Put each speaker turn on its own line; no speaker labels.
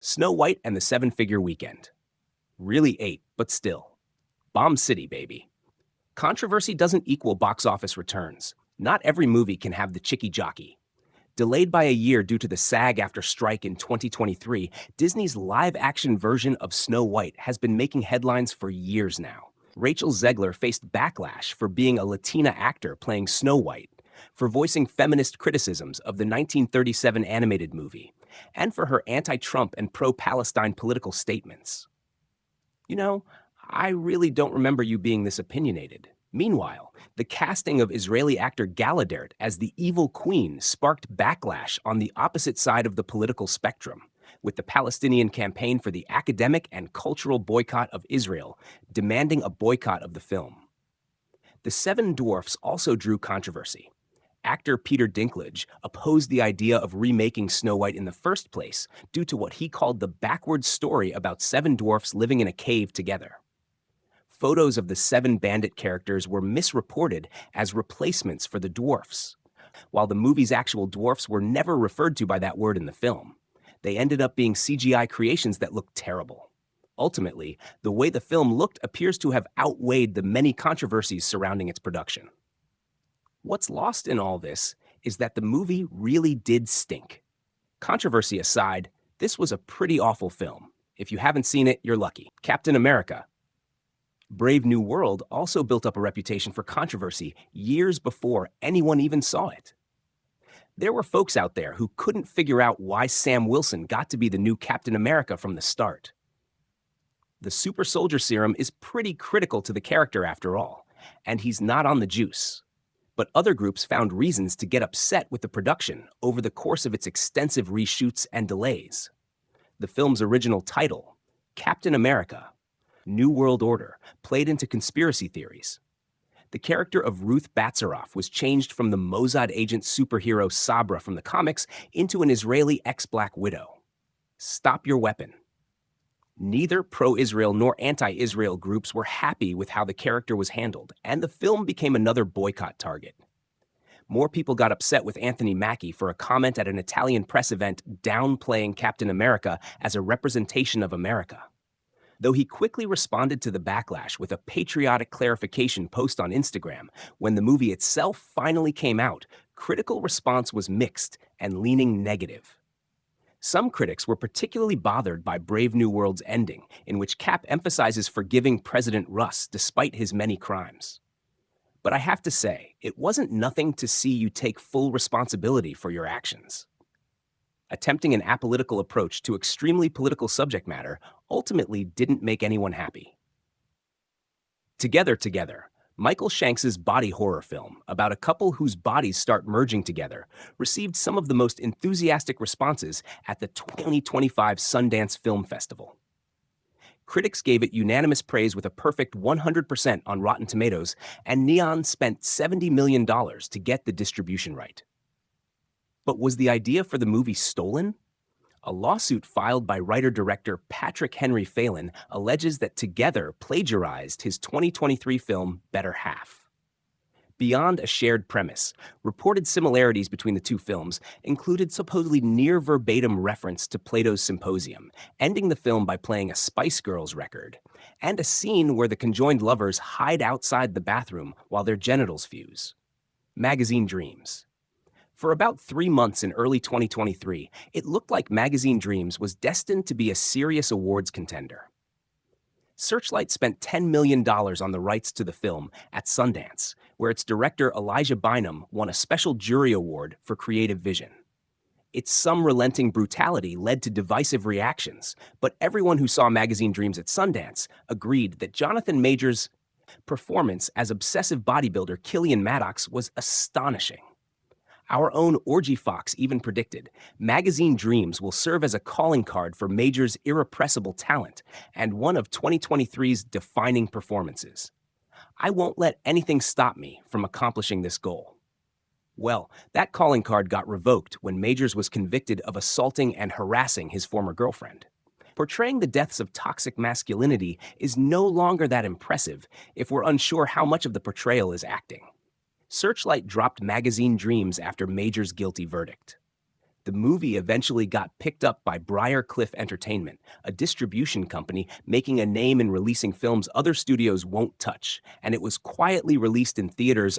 Snow White and the Seven-Figure Weekend. Really ate, but still. Bomb City, baby. Controversy doesn't equal box office returns. Not every movie can have the chicky jockey. Delayed by a year due to the SAG-AFTRA strike in 2023, Disney's live-action version of Snow White has been making headlines for years now. Rachel Zegler faced backlash for being a Latina actor playing Snow White, for voicing feminist criticisms of the 1937 animated movie, and for her anti-Trump and pro-Palestine political statements. You know, I really don't remember you being this opinionated. Meanwhile, the casting of Israeli actor Gallaudet as the evil queen sparked backlash on the opposite side of the political spectrum, with the Palestinian Campaign for the Academic and Cultural Boycott of Israel demanding a boycott of the film. The Seven Dwarfs also drew controversy. Actor Peter Dinklage opposed the idea of remaking Snow White in the first place due to what he called the backwards story about seven dwarfs living in a cave together. Photos of the seven bandit characters were misreported as replacements for the dwarfs, while the movie's actual dwarfs were never referred to by that word in the film. They ended up being CGI creations that looked terrible. Ultimately, the way the film looked appears to have outweighed the many controversies surrounding its production. What's lost in all this is that the movie really did stink. Controversy aside, this was a pretty awful film. If you haven't seen it, you're lucky. Captain America. Brave New World also built up a reputation for controversy years before anyone even saw it. There were folks out there who couldn't figure out why Sam Wilson got to be the new Captain America from the start. The super soldier serum is pretty critical to the character after all, and he's not on the juice. But other groups found reasons to get upset with the production over the course of its extensive reshoots and delays. The film's original title, Captain America, New World Order, played into conspiracy theories. The character of Ruth Batsaroff was changed from the Mossad agent superhero Sabra from the comics into an Israeli ex-Black Widow. Stop your weapon. Neither pro-Israel nor anti-Israel groups were happy with how the character was handled, and the film became another boycott target. More people got upset with Anthony Mackie for a comment at an Italian press event downplaying Captain America as a representation of America. Though he quickly responded to the backlash with a patriotic clarification post on Instagram, when the movie itself finally came out, critical response was mixed and leaning negative. Some critics were particularly bothered by Brave New World's ending, in which Cap emphasizes forgiving President Russ despite his many crimes. But I have to say, it wasn't nothing to see you take full responsibility for your actions. Attempting an apolitical approach to extremely political subject matter ultimately didn't make anyone happy. Together, Michael Shanks's body horror film about a couple whose bodies start merging together received some of the most enthusiastic responses at the 2025 Sundance Film Festival. Critics gave it unanimous praise with a perfect 100% on Rotten Tomatoes, and Neon spent $70 million to get the distribution right. But was the idea for the movie stolen? A lawsuit filed by writer-director Patrick Henry Phelan alleges that Together plagiarized his 2023 film Better Half. Beyond a shared premise, reported similarities between the two films included supposedly near-verbatim reference to Plato's Symposium, ending the film by playing a Spice Girls record, and a scene where the conjoined lovers hide outside the bathroom while their genitals fuse. Magazine Dreams. For about 3 months in early 2023, it looked like Magazine Dreams was destined to be a serious awards contender. Searchlight spent $10 million on the rights to the film at Sundance, where its director Elijah Bynum won a special jury award for creative vision. Its unrelenting brutality led to divisive reactions, but everyone who saw Magazine Dreams at Sundance agreed that Jonathan Majors' performance as obsessive bodybuilder Killian Maddox was astonishing. Our own Orgy Fox even predicted Magazine Dreams will serve as a calling card for Major's irrepressible talent and one of 2023's defining performances. I won't let anything stop me from accomplishing this goal. Well, that calling card got revoked when Majors was convicted of assaulting and harassing his former girlfriend. Portraying the deaths of toxic masculinity is no longer that impressive if we're unsure how much of the portrayal is acting. Searchlight dropped Magazine Dreams after Major's guilty verdict. The movie eventually got picked up by Cliff Entertainment, a distribution company making a name in releasing films other studios won't touch, and it was quietly released in theaters,